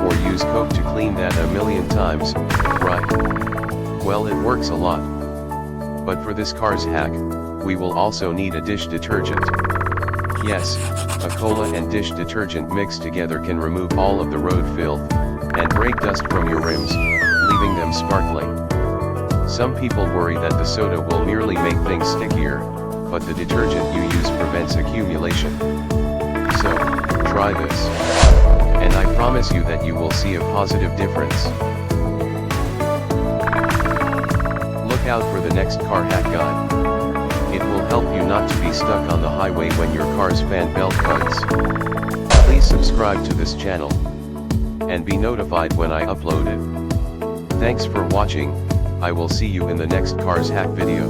or use Coke to clean that a million times, right? Well, it works a lot. But for this car's hack, we will also need a dish detergent. Yes, a cola and dish detergent mixed together can remove all of the road filth, and break dust from your rims, leaving them sparkling. Some people worry that the soda will merely make things stickier, but the detergent you use prevents accumulation. So, try this. And I promise you that you will see a positive difference. Look out for the next car hack guide. It will help you not to be stuck on the highway when your car's fan belt bugs. Please subscribe to this channel, and be notified when I upload it. Thanks for watching. I will see you in the next Cars Hack video.